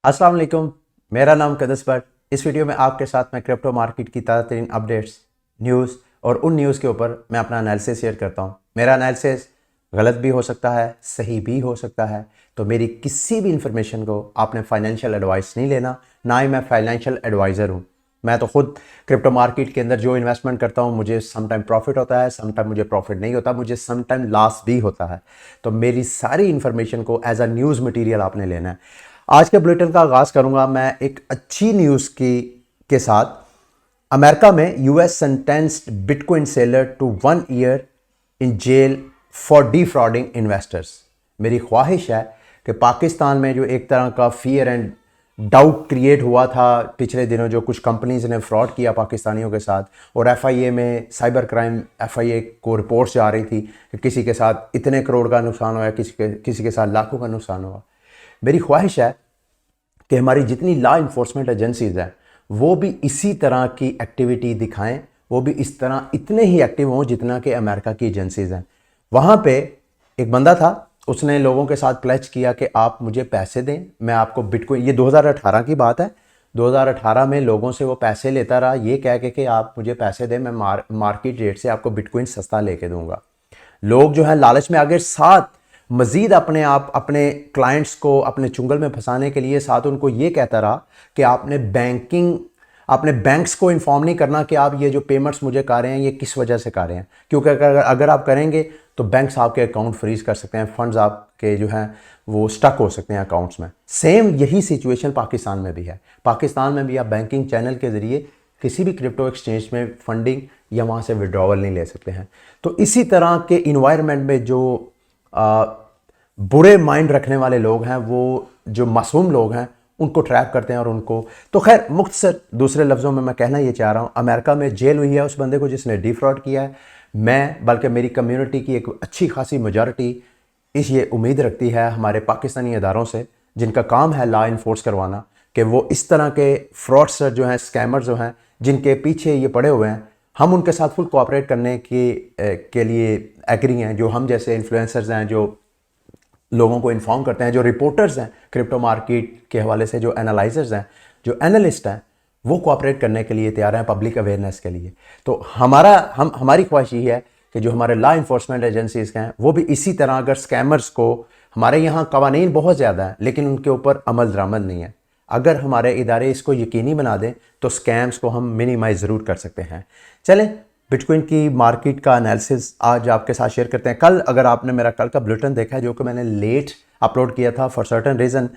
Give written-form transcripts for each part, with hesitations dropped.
अस्सलाम वालेकुम। मेरा नाम कदस भट्ट। इस वीडियो में आपके साथ मैं क्रिप्टो मार्केट की ताज़ा तरीन अपडेट्स, न्यूज़ और उन न्यूज़ के ऊपर मैं अपना एनालिसिस शेयर करता हूँ। मेरा एनालिसिस गलत भी हो सकता है, सही भी हो सकता है। तो मेरी किसी भी इंफॉर्मेशन को आपने फाइनेंशियल एडवाइस नहीं लेना, ना ही मैं फाइनेंशियल एडवाइज़र हूँ। मैं तो खुद क्रिप्टो मार्केट के अंदर जो इन्वेस्टमेंट करता हूँ, मुझे सम टाइम प्रॉफिट होता है, सम टाइम मुझे प्रॉफिट नहीं होता, मुझे सम टाइम लॉस भी होता है। तो मेरी सारी इन्फॉर्मेशन को एज अ न्यूज़ मटेरियल आपने लेना है। आज के बुलेटिन का आगाज करूंगा मैं एक अच्छी न्यूज़ की के साथ। अमेरिका में US sentenced bitcoin seller to 1 year in jail for defrauding investors. मेरी ख्वाहिश है कि पाकिस्तान में जो एक तरह का फियर एंड डाउट क्रिएट हुआ था पिछले दिनों, जो कुछ कंपनीज ने फ्रॉड किया पाकिस्तानियों के साथ, और एफआईए में साइबर क्राइम एफआईए को रिपोर्ट्स जा रही थी कि किसी के साथ इतने करोड़ का नुकसान हुआ, किसी के साथ लाखों का नुकसान हुआ। मेरी ख्वाहिश है कि हमारी जितनी लॉ इन्फोर्समेंट एजेंसीज हैं वो भी इसी तरह की एक्टिविटी दिखाएं, वो भी इस तरह इतने ही एक्टिव हों जितना कि अमेरिका की एजेंसीज हैं। वहाँ पे एक बंदा था, उसने लोगों के साथ प्लेज किया कि आप मुझे पैसे दें, मैं आपको बिटकॉइन, ये 2018 की बात है, 2018 में लोगों से वो पैसे लेता रहा ये कह के कि आप मुझे पैसे दें, मैं मार्केट रेट से आपको बिटकॉइन सस्ता लेके दूंगा। लोग जो है लालच में आगे, साथ मजीद अपने क्लाइंट्स को अपने चुंगल में फंसाने के लिए साथ उनको ये कहता रहा कि आपने बैंक्स को इन्फॉर्म नहीं करना कि आप ये जो पेमेंट्स मुझे कर रहे हैं ये किस वजह से कर रहे हैं, क्योंकि अगर आप करेंगे तो बैंक्स आपके अकाउंट फ्रीज कर सकते हैं, फंड्स आपके जो हैं वो स्टक हो सकते हैं अकाउंट्स में। सेम यही सिचुएशन पाकिस्तान में भी है। पाकिस्तान में भी आप बैंकिंग चैनल के ज़रिए किसी भी क्रिप्टो एक्सचेंज में फंडिंग या वहाँ से विड्रॉवल नहीं ले सकते हैं। तो इसी तरह के इन्वायरमेंट में जो बुरे माइंड रखने वाले लोग हैं, वो जो मासूम लोग हैं, उनको ट्रैप करते हैं और उनको, तो खैर मुख्तसर दूसरे लफ्ज़ों में मैं कहना ये चाह रहा हूँ, अमेरिका में जेल हुई है उस बंदे को जिसने डिफ्रॉड किया है। मैं बल्कि मेरी कम्युनिटी की एक अच्छी खासी मेजॉरिटी इस ये उम्मीद रखती है हमारे पाकिस्तानी अदारों से, जिनका काम है लॉ इन्फोर्स करवाना, कि वो इस तरह के फ्रॉडस्टर जो हैं, स्कैमर जो हैं, जिनके पीछे ये पड़े हुए हैं, हम उनके साथ फुल कोऑपरेट करने के लिए एग्री हैं। जो हम जैसे इन्फ्लुएंसर्स हैं, जो लोगों को इन्फॉर्म करते हैं, जो रिपोर्टर्स हैं क्रिप्टो मार्केट के हवाले से, जो एनालाइजर्स हैं, जो एनालिस्ट हैं, वो कोऑपरेट करने के लिए तैयार हैं पब्लिक अवेयरनेस के लिए। तो हमारी ख्वाहिश ये है कि जो हमारे लॉ इन्फोर्समेंट एजेंसीज हैं वो भी इसी तरह, अगर स्कैमर्स को, हमारे यहाँ कवानीन बहुत ज़्यादा है लेकिन उनके ऊपर अमल दरामद नहीं है, अगर हमारे इदारे इसको यकीनी बना दें तो स्कैम्स को हम मिनिमाइज ज़रूर कर सकते हैं। चलें बिटकॉइन की मार्केट का एनालिसिस आज आपके साथ शेयर करते हैं। कल अगर आपने मेरा कल का बुलेटिन देखा है, जो कि मैंने लेट अपलोड किया था फॉर सर्टेन रीज़न,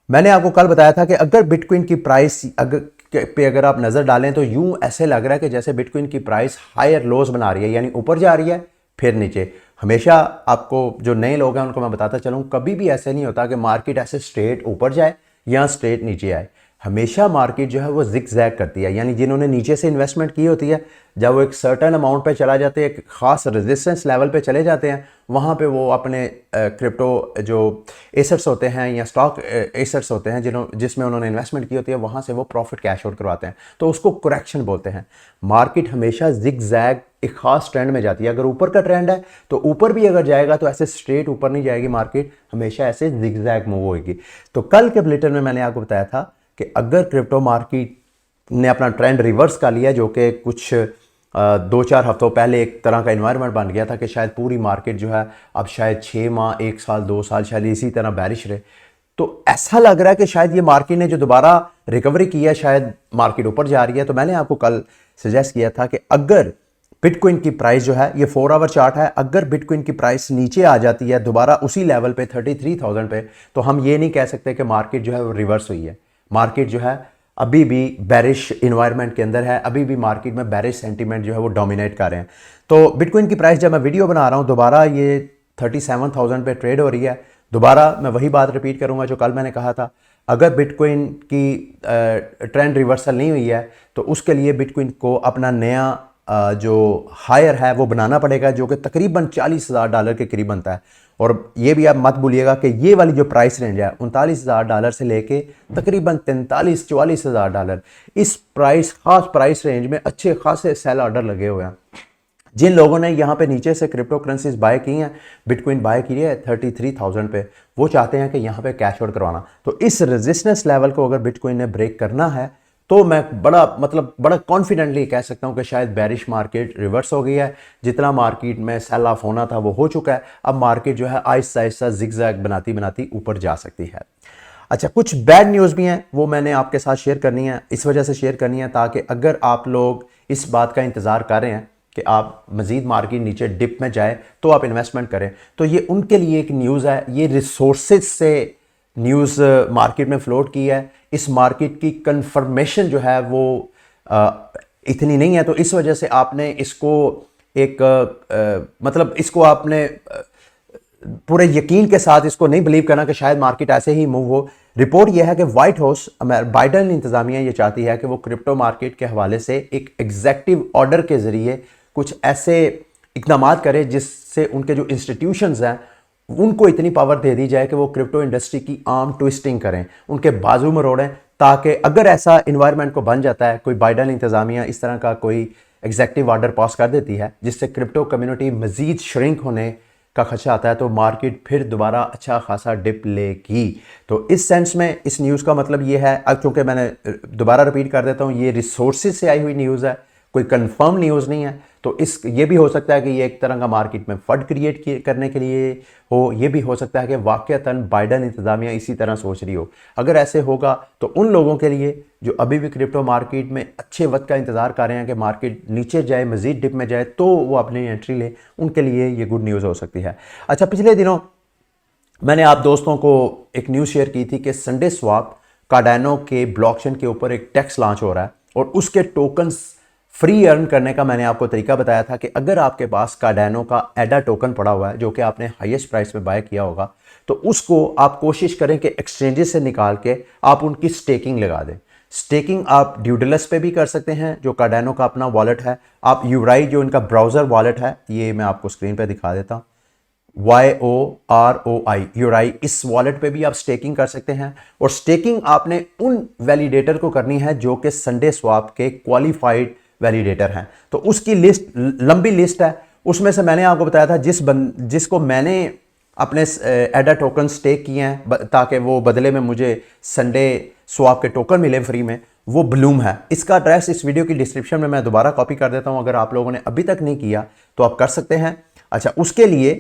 मैंने आपको कल बताया था कि अगर बिटकॉइन की प्राइस अगर आप नज़र डालें तो यूं ऐसे लग रहा है कि जैसे बिटकॉइन की प्राइस हायर लोज बना रही है, यानी ऊपर जा रही है फिर नीचे। हमेशा आपको, जो नए लोग हैं उनको मैं बताता चलूँ, कभी भी ऐसे नहीं होता कि मार्केट ऐसे स्ट्रेट ऊपर जाए या स्ट्रेट नीचे आए। हमेशा मार्केट जो है वो जिग जैग करती है, यानी जिन्होंने नीचे से इन्वेस्टमेंट की होती है, जब वो एक सर्टेन अमाउंट पे चला जाते हैं, एक ख़ास रेजिस्टेंस लेवल पे चले जाते हैं, वहाँ पे वो अपने क्रिप्टो जो एसेट्स होते हैं या स्टॉक एसेट्स होते हैं जिसमें उन्होंने इन्वेस्टमेंट की होती है, वहाँ से वो प्रॉफिट कैश आउट करवाते हैं, तो उसको करेक्शन बोलते हैं। मार्केट हमेशा जिग जैग एक ख़ास ट्रेंड में जाती है। अगर ऊपर का ट्रेंड है तो ऊपर भी अगर जाएगा तो ऐसे स्ट्रेट ऊपर नहीं जाएगी मार्केट, हमेशा ऐसे जिग जैग मूव होगी। तो कल के बुलेटिन में मैंने आपको बताया था कि अगर क्रिप्टो मार्केट ने अपना ट्रेंड रिवर्स कर लिया, जो कि कुछ 2-4 हफ्तों पहले एक तरह का इन्वायरमेंट बन गया था कि शायद पूरी मार्केट जो है अब शायद 6 माह, 1 साल, 2 साल शायद इसी तरह बैरिश रहे, तो ऐसा लग रहा है कि शायद ये मार्केट ने जो दोबारा रिकवरी की है, शायद मार्केट ऊपर जा रही है। तो मैंने आपको कल सजेस्ट किया था कि अगर बिटकॉइन की प्राइस जो है, ये 4 आवर चार्ट है, अगर बिटकॉइन की प्राइस नीचे आ जाती है दोबारा उसी लेवल पे 33,000 पे, तो हम ये नहीं कह सकते कि मार्केट जो है वो रिवर्स हुई है। मार्केट जो है अभी भी बैरिश इन्वायरमेंट के अंदर है, अभी भी मार्केट में बैरिश सेंटीमेंट जो है वो डोमिनेट कर रहे हैं। तो बिटकॉइन की प्राइस जब मैं वीडियो बना रहा हूँ, दोबारा ये 37,000 पे ट्रेड हो रही है। दोबारा मैं वही बात रिपीट करूंगा जो कल मैंने कहा था, अगर बिटकॉइन की ट्रेंड रिवर्सल नहीं हुई है तो उसके लिए बिटकॉइन को अपना नया जो हायर है वो बनाना पड़ेगा, जो कि तकरीबन $40,000 के करीब बनता है। और ये भी आप मत भूलिएगा कि ये वाली जो प्राइस रेंज है $39,000 से लेके तकरीबन $43,000-44,000, इस खास प्राइस रेंज में अच्छे खासे सेल ऑर्डर लगे हुए हैं। जिन लोगों ने यहाँ पे नीचे से क्रिप्टो करेंसीज बाय की हैं, बिटकॉइन बाय की है 33,000 पे, वो चाहते हैं कि यहाँ पे कैश आउट करवाना। तो इस रेजिस्टेंस लेवल को अगर बिटकॉइन ने ब्रेक करना है तो मैं बड़ा कॉन्फिडेंटली कह सकता हूँ कि शायद बेरिश मार्केट रिवर्स हो गई है। जितना मार्केट में सेल ऑफ होना था वो हो चुका है। अब मार्केट जो है आहिस्ता आहिस्ता जिगजैग बनाती बनाती ऊपर जा सकती है। अच्छा, कुछ बैड न्यूज़ भी हैं, वो मैंने आपके साथ शेयर करनी है, इस वजह से शेयर करनी है ताकि अगर आप लोग इस बात का इंतज़ार कर रहे हैं कि आप मज़ीद मार्केट नीचे डिप में जाए तो आप इन्वेस्टमेंट करें, तो ये उनके लिए एक न्यूज़ है। ये रिसोर्सेज से न्यूज़ मार्केट में फ्लोट की है। इस मार्केट की कंफर्मेशन जो है वो इतनी नहीं है, तो इस वजह से आपने इसको एक मतलब इसको आपने पूरे यकीन के साथ इसको नहीं बिलीव करना कि शायद मार्केट ऐसे ही मूव हो। रिपोर्ट यह है कि व्हाइट हाउस बाइडन इंतजामिया ये चाहती है कि वो क्रिप्टो मार्केट के हवाले से एक एग्जेक्टिव ऑर्डर के ज़रिए कुछ ऐसे इकदाम करे जिससे उनके जो इंस्टीट्यूशंस हैं उनको इतनी पावर दे दी जाए कि वो क्रिप्टो इंडस्ट्री की आर्म ट्विस्टिंग करें, उनके बाजू मरोड़ें, ताकि अगर ऐसा इन्वायरमेंट को बन जाता है, कोई बाइडन इंतजामिया इस तरह का कोई एग्जेक्टिव ऑर्डर पास कर देती है जिससे क्रिप्टो कम्युनिटी मजीद श्रिंक होने का खर्चा आता है, तो मार्केट फिर दोबारा अच्छा खासा डिप लेगी। तो इस सेंस में इस न्यूज़ का मतलब ये है, अब चूंकि मैंने दोबारा रिपीट कर देता हूँ, ये रिसोर्सेज से आई हुई न्यूज़ है, कोई कंफर्म न्यूज़ नहीं है। तो ये भी हो सकता है कि ये एक तरह का मार्केट में फंड क्रिएट करने के लिए हो, ये भी हो सकता है कि वाकईतन बाइडन इंतजामिया इसी तरह सोच रही हो। अगर ऐसे होगा तो उन लोगों के लिए जो अभी भी क्रिप्टो मार्केट में अच्छे वक्त का इंतज़ार कर रहे हैं कि मार्केट नीचे जाए, मज़ीद डिप में जाए तो वो अपनी एंट्री ले, उनके लिए ये गुड न्यूज़ हो सकती है। अच्छा, पिछले दिनों मैंने आप दोस्तों को एक न्यूज़ शेयर की थी कि संडे स्वैप कार्डानो के ब्लॉकचेन के ऊपर एक टैक्स लॉन्च हो रहा है और उसके टोकन्स फ्री अर्न करने का मैंने आपको तरीका बताया था कि अगर आपके पास कार्डानो का एडा टोकन पड़ा हुआ है जो कि आपने हाईएस्ट प्राइस में बाय किया होगा, तो उसको आप कोशिश करें कि एक्सचेंजेस से निकाल के आप उनकी स्टेकिंग लगा दें। स्टेकिंग आप ड्यूडलस पे भी कर सकते हैं, जो कार्डानो का अपना वॉलेट है। आप यूराई जो इनका ब्राउज़र वॉलेट है, ये मैं आपको स्क्रीन पे दिखा देता हूँ, YOROI यूराई, इस वॉलेट पे भी आप स्टेकिंग कर सकते हैं। और स्टेकिंग आपने उन वैलिडेटर को करनी है जो कि संडे स्वैप के क्वालिफाइड वैलिडेटर हैं। तो उसकी लिस्ट, लंबी लिस्ट है, उसमें से मैंने आपको बताया था जिसको मैंने अपने एडा टोकन स्टेक किए हैं ताकि वो बदले में मुझे संडे स्वैप के टोकन मिले फ्री में, वो ब्लूम है। इसका एड्रेस इस वीडियो की डिस्क्रिप्शन में मैं दोबारा कॉपी कर देता हूं, अगर आप लोगों ने अभी तक नहीं किया तो आप कर सकते हैं। अच्छा, उसके लिए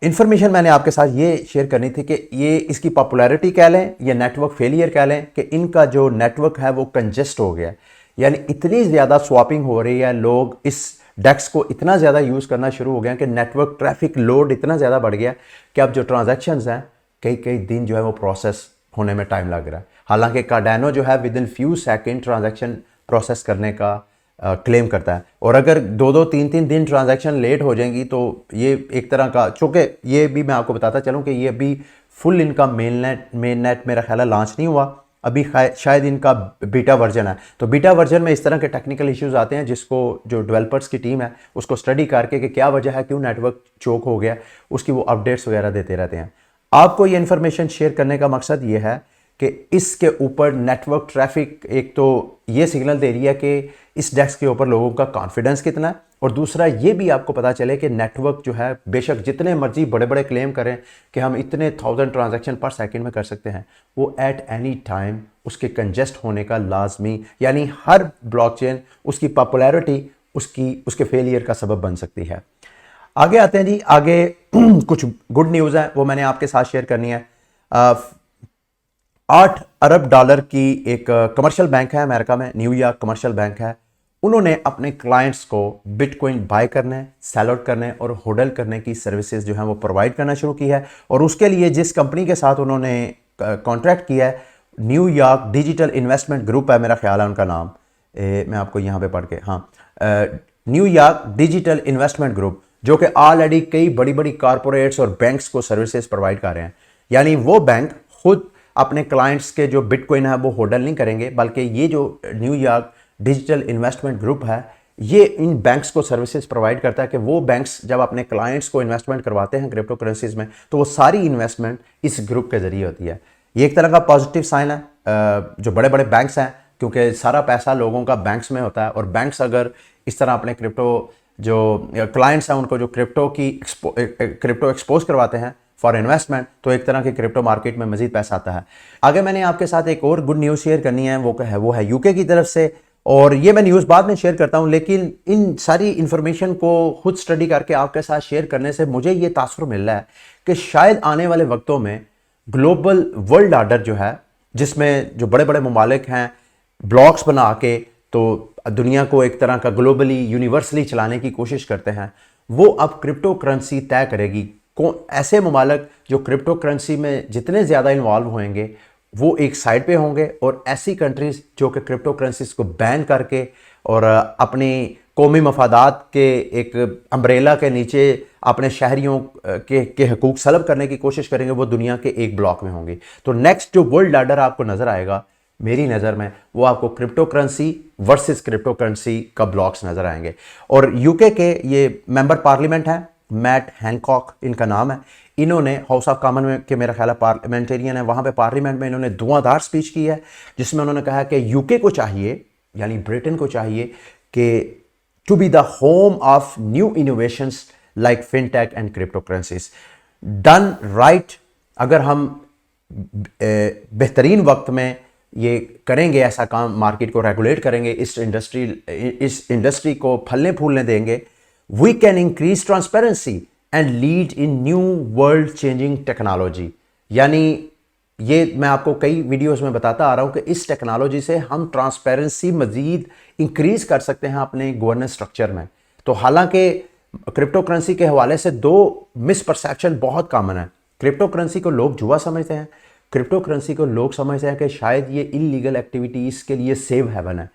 इंफॉर्मेशन मैंने आपके साथ ये शेयर करनी थी कि ये इसकी पॉपुलैरिटी कह लें या नेटवर्क फेलियर कह लें कि इनका जो नेटवर्क है वो कंजेस्ट हो गया, यानी इतनी ज़्यादा स्वैपिंग हो रही है, लोग इस डेक्स को इतना ज़्यादा यूज़ करना शुरू हो गया कि नेटवर्क ट्रैफिक लोड इतना ज़्यादा बढ़ गया कि अब जो ट्रांजैक्शंस हैं कई कई दिन जो है वो प्रोसेस होने में टाइम लग रहा है। हालांकि कार्डानो जो है with in few second transaction process करने का क्लेम करता है, और अगर 2-2, 3-3 दिन ट्रांजैक्शन लेट हो जाएंगी तो ये एक तरह का, चूँकि ये भी मैं आपको बताता चलूँ कि ये अभी फुल इनका मेन नेट मेरा ख्याल है लॉन्च नहीं हुआ, अभी शायद इनका बीटा वर्जन है। तो बीटा वर्जन में इस तरह के टेक्निकल इश्यूज आते हैं जिसको जो डेवलपर्स की टीम है उसको स्टडी करके कि क्या वजह है, क्यों नेटवर्क चोक हो गया, उसकी वो अपडेट्स वगैरह देते रहते हैं। आपको ये इन्फॉर्मेशन शेयर करने का मकसद ये है कि इसके ऊपर नेटवर्क ट्रैफिक एक तो ये सिग्नल दे रही है कि इस डेस्क के ऊपर लोगों का कॉन्फिडेंस कितना है, और दूसरा ये भी आपको पता चले कि नेटवर्क जो है बेशक जितने मर्जी बड़े बड़े क्लेम करें कि हम इतने 1000 ट्रांजैक्शन पर सेकंड में कर सकते हैं, वो एट एनी टाइम उसके कंजेस्ट होने का लाजमी, यानी हर ब्लॉकचेन उसकी पॉपुलैरिटी उसके फेलियर का सबब बन सकती है। आगे आते हैं जी, आगे कुछ गुड न्यूज़ है वो मैंने आपके साथ शेयर करनी है। 8 अरब डॉलर की एक कमर्शियल बैंक है अमेरिका में, न्यूयॉर्क कमर्शियल बैंक है, उन्होंने अपने क्लाइंट्स को बिटकॉइन बाय करने, सेल आउट करने और होल्ड करने की सर्विसेज जो है वो प्रोवाइड करना शुरू की है। और उसके लिए जिस कंपनी के साथ उन्होंने कॉन्ट्रैक्ट किया है, न्यूयॉर्क डिजिटल इन्वेस्टमेंट ग्रुप है मेरा ख्याल है उनका नाम, मैं आपको यहाँ पे पढ़ के, हाँ, न्यूयॉर्क डिजिटल इन्वेस्टमेंट ग्रुप, जो कि ऑलरेडी कई बड़ी बड़ी कॉरपोरेट्स और बैंक्स को सर्विसेज प्रोवाइड कर रहे हैं। यानी वो बैंक खुद अपने क्लाइंट्स के जो बिटकॉइन है वो होल्ड नहीं करेंगे, बल्कि ये जो न्यूयॉर्क डिजिटल इन्वेस्टमेंट ग्रुप है ये इन बैंक्स को सर्विसेज प्रोवाइड करता है कि वो बैंक्स जब अपने क्लाइंट्स को इन्वेस्टमेंट करवाते हैं क्रिप्टो करेंसीज में, तो वो सारी इन्वेस्टमेंट इस ग्रुप के जरिए होती है। ये एक तरह का पॉजिटिव साइन है जो बड़े बड़े बैंक्स हैं, क्योंकि सारा पैसा लोगों का बैंक्स में होता है, और बैंक्स अगर इस तरह अपने क्रिप्टो जो क्लाइंट्स हैं उनको जो क्रिप्टो एक्सपोज करवाते हैं फॉर इन्वेस्टमेंट, तो एक तरह के क्रिप्टो मार्केट में मजीद पैसा आता है। आगे मैंने आपके साथ एक और गुड न्यूज़ शेयर करनी है, वो है यूके की तरफ से, और ये मैं न्यूज़ बाद में शेयर करता हूँ, लेकिन इन सारी इन्फॉर्मेशन को खुद स्टडी करके आपके साथ शेयर करने से मुझे ये तासुर मिल रहा है कि शायद आने वाले वक्तों में ग्लोबल वर्ल्ड ऑर्डर जो है, जिसमें जो बड़े बड़े ममालिक हैं ब्लॉक्स बना के तो दुनिया को एक तरह का ग्लोबली यूनिवर्सली चलाने की कोशिश करते हैं, वो अब क्रिप्टो करेंसी तय करेगी। ऐसे ममालिक जो क्रिप्टो करेंसी में जितने ज़्यादा इन्वॉल्व होंगे वो एक साइड पे होंगे, और ऐसी कंट्रीज़ जो कि क्रिप्टो करेंसीज को बैन करके और अपनी कौमी मफादात के एक अम्ब्रेला के नीचे अपने शहरियों के हकूक़ सलब करने की कोशिश करेंगे, वो दुनिया के एक ब्लॉक में होंगी। तो नेक्स्ट जो वर्ल्ड ऑर्डर आपको नज़र आएगा मेरी नज़र में, वो आपको crypto currency versus crypto currency का ब्लॉक्स नज़र आएंगे। और यूके के ये मेंबर पार्लियामेंट हैं, मैट हैनकॉक इनका नाम है, इन्होंने हाउस ऑफ कॉमन में, के मेरा ख्याल है पार्लियामेंटेरियन है, वहाँ पे पार्लियामेंट में इन्होंने धुआंधार स्पीच की है, जिसमें उन्होंने कहा कि यूके को चाहिए, यानी ब्रिटेन को चाहिए कि to be the home of new innovations like fintech and cryptocurrencies done right. अगर हम बेहतरीन वक्त में ये करेंगे, ऐसा काम मार्केट को रेगुलेट करेंगे, इस इंडस्ट्री को फलने फूलने देंगे, we can increase transparency and lead in new world changing technology. यानी ये मैं आपको कई वीडियोस में बताता आ रहा हूँ कि इस टेक्नोलॉजी से हम ट्रांसपेरेंसी मज़ीद इंक्रीज कर सकते हैं अपने गवर्नेंस स्ट्रक्चर में। तो हालांकि क्रिप्टो करेंसी के हवाले से दो मिसपरसेप्शन बहुत कॉमन है। क्रिप्टो करेंसी को लोग जुआ समझते हैं, क्रिप्टो करेंसी को लोग समझते हैं कि शायद ये इलीगल एक्टिविटीज़ के लिए सेव हेवन है।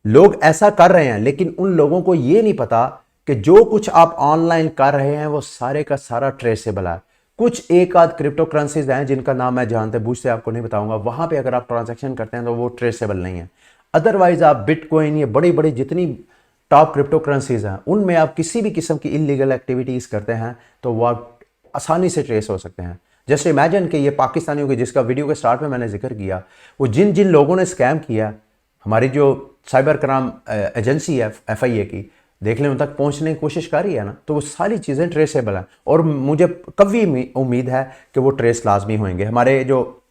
लोग ऐसा कर रहे हैं, लेकिन उन लोगों को ये नहीं पता कि जो कुछ आप ऑनलाइन कर रहे हैं वो सारे का सारा ट्रेसेबल है। कुछ एक आध क्रिप्टो करेंसीज हैं जिनका नाम मैं जानते बूझते आपको नहीं बताऊंगा, वहां पे अगर आप ट्रांजैक्शन करते हैं तो वो ट्रेसेबल नहीं है। अदरवाइज आप बिटकॉइन, ये बड़ी बड़ी जितनी टॉप क्रिप्टो करेंसीज हैं, उनमें आप किसी भी किस्म की इलीगल एक्टिविटीज़ करते हैं तो वो आप आसानी से ट्रेस हो सकते हैं। जैसे इमेजिन कि ये पाकिस्तानियों के, जिसका वीडियो के स्टार्ट में मैंने जिक्र किया, वो जिन जिन लोगों ने स्कैम किया, हमारी जो साइबर क्राइम एजेंसी है FIA की, देख लें उन तक पहुंचने की कोशिश कर रही है ना, तो वो सारी चीज़ें ट्रेसेबल हैं, और मुझे कभी उम्मीद है कि वो ट्रेस लाजमी होंगे। हमारे जो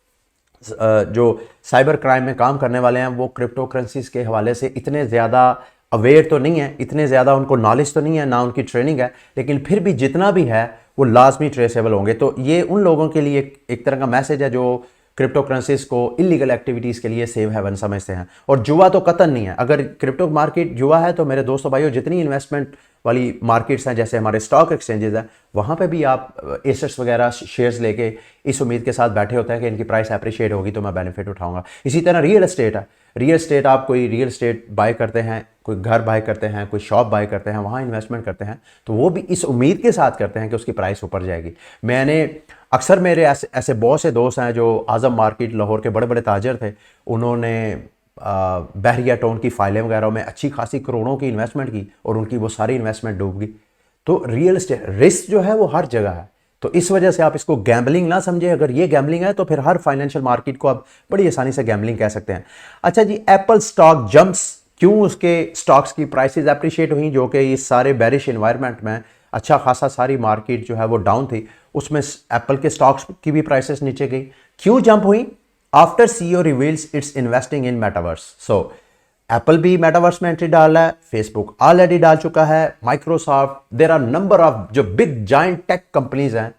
साइबर क्राइम में काम करने वाले हैं वो क्रिप्टो करेंसीज के हवाले से इतने ज़्यादा अवेयर तो नहीं है, इतने ज़्यादा उनको नॉलेज तो नहीं है, ना उनकी ट्रेनिंग है, लेकिन फिर भी जितना भी है वो लाजमी ट्रेसेबल होंगे। तो ये उन लोगों के लिए एक तरह का मैसेज है जो क्रिप्टो करेंसीज को इलीगल एक्टिविटीज़ के लिए सेव हेवन समझते हैं। और जुआ तो कतन नहीं है। अगर क्रिप्टो मार्केट जुआ है तो मेरे दोस्तों भाइयों, जितनी इन्वेस्टमेंट वाली मार्केट्स हैं, जैसे हमारे स्टॉक एक्सचेंजेस हैं, वहाँ पे भी आप एसेट्स वगैरह शेयर्स लेके इस उम्मीद के साथ बैठे होते हैं कि इनकी प्राइस अप्रिशिएट होगी तो मैं बेनिफिट उठाऊंगा। इसी तरह रियल एस्टेट है। रियल एस्टेट, आप कोई रियल एस्टेट बाय करते हैं, कोई घर बाय करते हैं, कोई शॉप बाय करते हैं, वहाँ इन्वेस्टमेंट करते हैं, तो वो भी इस उम्मीद के साथ करते हैं कि उसकी प्राइस ऊपर जाएगी। मैंने अक्सर, मेरे ऐसे बहुत से दोस्त हैं जो आज़म मार्केट लाहौर के बड़े बड़े ताजर थे, उन्होंने बहरिया टाउन की फाइलें वगैरह में अच्छी खासी करोड़ों की इन्वेस्टमेंट की और उनकी वो सारी इन्वेस्टमेंट डूब गई। तो रियल एस्टेट रिस्क जो है वो हर जगह है। तो इस वजह से आप इसको गैम्बलिंग ना समझे। अगर ये गैम्बलिंग है तो फिर हर फाइनेंशियल मार्केट को आप बड़ी आसानी से गैम्बलिंग कह सकते हैं। अच्छा जी, एप्पल स्टॉक जंप्स, क्यों उसके स्टॉक्स की प्राइसेस अप्रिशिएट हुई, जो कि इस सारे बैरिश इन्वायरमेंट में अच्छा खासा सारी मार्केट जो है वो डाउन थी, उसमें एप्पल के स्टॉक्स की भी प्राइसेस नीचे गई। क्यों जंप हुई? After CEO reveals it's investing in metaverse. So Apple भी मेटावर्स में एंट्री डाल रहा है, फेसबुक ऑलरेडी डाल चुका है, Microsoft, there are number of जो बिग जाइंट टेक कंपनीज हैं,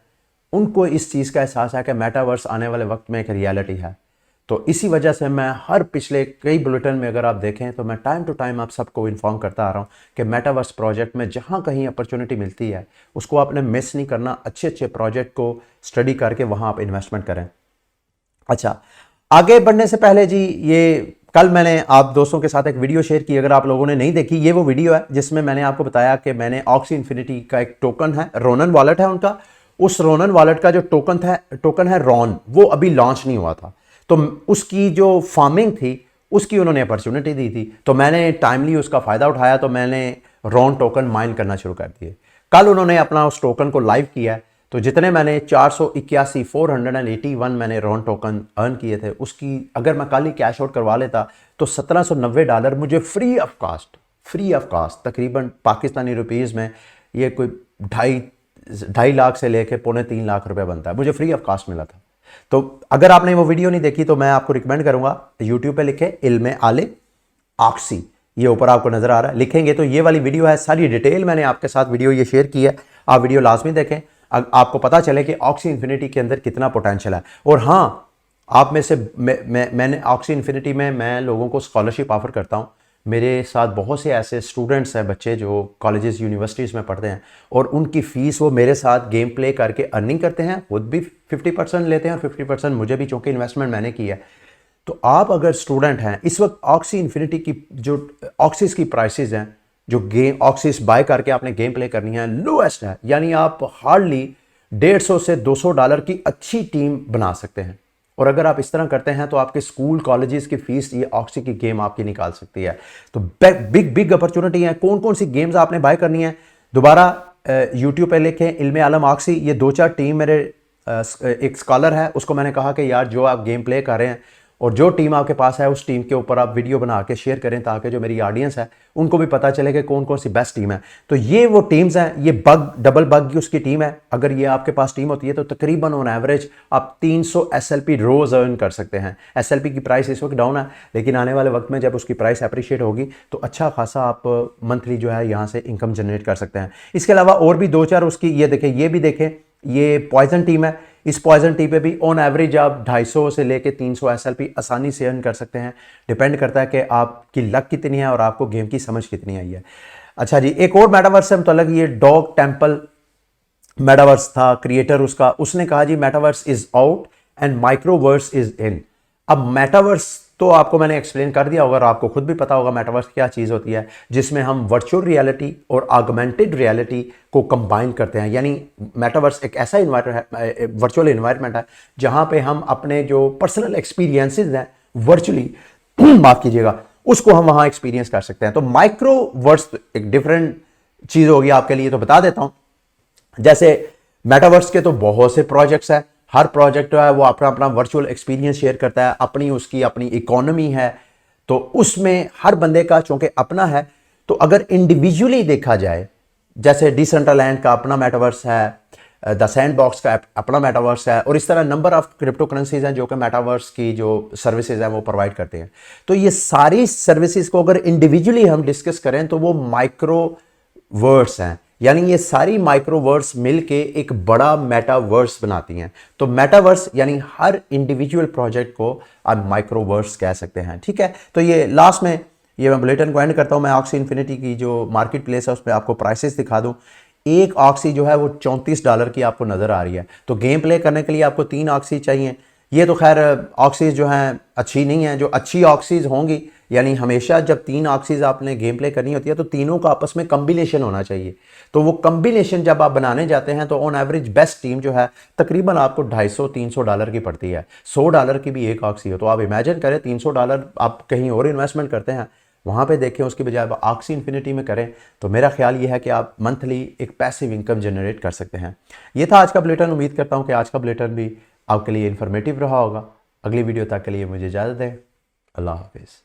उनको इस चीज़ का एहसास है कि मेटावर्स आने वाले वक्त में एक रियलिटी है। तो इसी वजह से मैं हर पिछले कई बुलेटिन में अगर आप देखें तो मैं टाइम टू टाइम आप सबको इन्फॉर्म करता आ रहा हूँ कि मेटावर्स प्रोजेक्ट में जहाँ कहीं अपॉर्चुनिटी मिलती है उसको आपने मिस नहीं करना। अच्छे अच्छे प्रोजेक्ट को स्टडी करके वहाँ आप इन्वेस्टमेंट करें। अच्छा, आगे बढ़ने से पहले जी, ये कल मैंने आप दोस्तों के साथ एक वीडियो शेयर की, अगर आप लोगों ने नहीं देखी, ये वो वीडियो है जिसमें मैंने आपको बताया कि मैंने ऑक्सी इन्फिनिटी का एक टोकन है, रोनन वॉलेट है उनका, उस रोनन वॉलेट का जो टोकन है रॉन, वो अभी लॉन्च नहीं हुआ था, तो उसकी जो फार्मिंग थी उसकी उन्होंने अपॉर्चुनिटी दी थी, तो मैंने टाइमली उसका फ़ायदा उठाया, तो मैंने रॉन टोकन माइन करना शुरू कर दिए। कल उन्होंने अपना उस टोकन को लाइव किया, तो जितने मैंने 481 मैंने रॉन टोकन अर्न किए थे, उसकी अगर मैं कल ही कैश आउट करवा लेता तो $1790 मुझे free of cost, free of cost, तकरीबन पाकिस्तानी रुपीज़ में ये कोई 2.5 लाख से लेके 2.25 लाख रुपए बनता है, मुझे फ्री ऑफ कॉस्ट मिला था। तो अगर आपने वो वीडियो नहीं देखी तो मैं आपको रिकमेंड करूंगा, यूट्यूब पे लिखे इल्मे आले ऑक्सी, ये ऊपर आपको नजर आ रहा है, लिखेंगे तो ये वाली वीडियो है, सारी डिटेल मैंने आपके साथ वीडियो ये शेयर की है, आप वीडियो लाजमी देखें, आपको पता चले कि ऑक्सी इन्फिनिटी के अंदर कितना पोटेंशियल है। और हाँ, आप में से मैंने ऑक्सी इन्फिनिटी में मैं लोगों को स्कॉलरशिप ऑफर करता हूँ। मेरे साथ बहुत से ऐसे स्टूडेंट्स हैं, बच्चे जो कॉलेजेस यूनिवर्सिटीज़ में पढ़ते हैं, और उनकी फ़ीस वो मेरे साथ गेम प्ले करके अर्निंग करते हैं, खुद भी 50% लेते हैं और 50% मुझे भी, चूँकि इन्वेस्टमेंट मैंने की है। तो आप अगर स्टूडेंट हैं, इस वक्त ऑक्सी इन्फिनिटी की जो ऑक्सीज की प्राइसेस हैं, जो गेम ऑक्सीज बाय करके आपने गेम प्ले करनी है, लोएस्ट है, यानी आप हार्डली 150 से $200 की अच्छी टीम बना सकते हैं। और अगर आप इस तरह करते हैं तो आपके स्कूल कॉलेजेस की फीस ये ऑक्सी की गेम आपकी निकाल सकती है। तो बिग अपॉर्चुनिटी है। कौन कौन सी गेम्स आपने बाय करनी है, दोबारा यूट्यूब पे लिखें इल्मे आलम ऑक्सी, ये 2-4 टीम मेरे एक स्कॉलर है, उसको मैंने कहा कि यार जो आप गेम प्ले कर रहे हैं और जो टीम आपके पास है उस टीम के ऊपर आप वीडियो बना के शेयर करें, ताकि जो मेरी ऑडियंस है उनको भी पता चले कि कौन कौन सी बेस्ट टीम है। तो ये वो टीम्स हैं, ये डबल बग की उसकी टीम है। अगर ये आपके पास टीम होती है तो तकरीबन ऑन एवरेज आप 300 SLP रोज अर्न कर सकते हैं। SLP की प्राइस इस वक्त डाउन है, लेकिन आने वाले वक्त में जब उसकी प्राइस अप्रिशिएट होगी तो अच्छा खासा आप मंथली जो है यहाँ से इनकम जनरेट कर सकते हैं। इसके अलावा और भी 2-4 उसकी ये देखें, ये भी देखें, ये पॉइजन टीम है। इस पॉइजन टी पे भी ऑन एवरेज आप 250 से लेके 300 SLP आसानी से अर्न कर सकते हैं। डिपेंड करता है कि आपकी लक कितनी है और आपको गेम की समझ कितनी आई है। अच्छा जी, एक और मेटावर्स से मतलब ये डॉग टेम्पल मेटावर्स था, क्रिएटर उसका, उसने कहा जी metaverse is out and microverse is in. अब मेटावर्स तो आपको मैंने एक्सप्लेन कर दिया होगा और आपको खुद भी पता होगा मेटावर्स क्या चीज़ होती है, जिसमें हम वर्चुअल रियलिटी और ऑगमेंटेड रियलिटी को कंबाइन करते हैं। यानी मेटावर्स एक ऐसा वर्चुअल इन्वायरमेंट है जहां पे हम अपने जो पर्सनल एक्सपीरियंसेस हैं वर्चुअली माफ कीजिएगा, उसको हम वहां एक्सपीरियंस कर सकते हैं। तो माइक्रोवर्स एक डिफरेंट चीज़ होगी आपके लिए, तो बता देता हूं। जैसे मेटावर्स के तो बहुत से प्रोजेक्ट्स हैं, हर प्रोजेक्ट जो है वो अपना अपना वर्चुअल एक्सपीरियंस शेयर करता है, अपनी उसकी अपनी इकोनॉमी है, तो उसमें हर बंदे का चूंकि अपना है। तो अगर इंडिविजुअली देखा जाए, जैसे डिसेंट्रलैंड का अपना मेटावर्स है, द सैंडबॉक्स का अपना मेटावर्स है, और इस तरह नंबर ऑफ क्रिप्टो करेंसीज हैं जो कि मेटावर्स की जो सर्विसेज हैं वो प्रोवाइड करते हैं। तो ये सारी सर्विसेज को अगर इंडिविजुअली हम डिस्कस करें तो वो माइक्रोवर्स हैं, यानी ये सारी माइक्रोवर्स मिलके एक बड़ा मेटावर्स बनाती हैं। तो मेटावर्स यानी हर इंडिविजुअल प्रोजेक्ट को आप माइक्रोवर्स कह सकते हैं, ठीक है। तो ये लास्ट में ये मैं बुलेटिन को एंड करता हूं। मैं ऑक्सी इन्फिनिटी की जो मार्केट प्लेस है उसमें आपको प्राइसेस दिखा दूं। एक ऑक्सी जो है वो $34 की आपको नजर आ रही है। तो गेम प्ले करने के लिए आपको 3 ऑक्सी चाहिए। ये तो खैर ऑक्सीज जो हैं अच्छी नहीं है, जो अच्छी ऑक्सीज होंगी, यानी हमेशा जब 3 ऑक्सीज आपने गेम प्ले करनी होती है तो तीनों का आपस में कम्बिनेशन होना चाहिए। तो वो कम्बिनेशन जब आप बनाने जाते हैं तो ऑन एवरेज बेस्ट टीम जो है तकरीबन आपको $250-300 की पड़ती है। $100 की भी एक ऑक्सी हो तो आप इमेजिन करें $300 आप कहीं और इन्वेस्टमेंट करते हैं, वहाँ पे देखें, उसकी बजाय आप ऑक्सी इन्फिनिटी में करें, तो मेरा ख्याल ये है कि आप मंथली एक पैसिव इनकम जनरेट कर सकते हैं। ये था आज का बुलेटिन। उम्मीद करता हूँ कि आज का बुलेटिन भी आपके लिए इन्फॉर्मेटिव रहा होगा। अगली वीडियो तक के लिए मुझे इजाज़त दें। अल्लाह हाफिज़।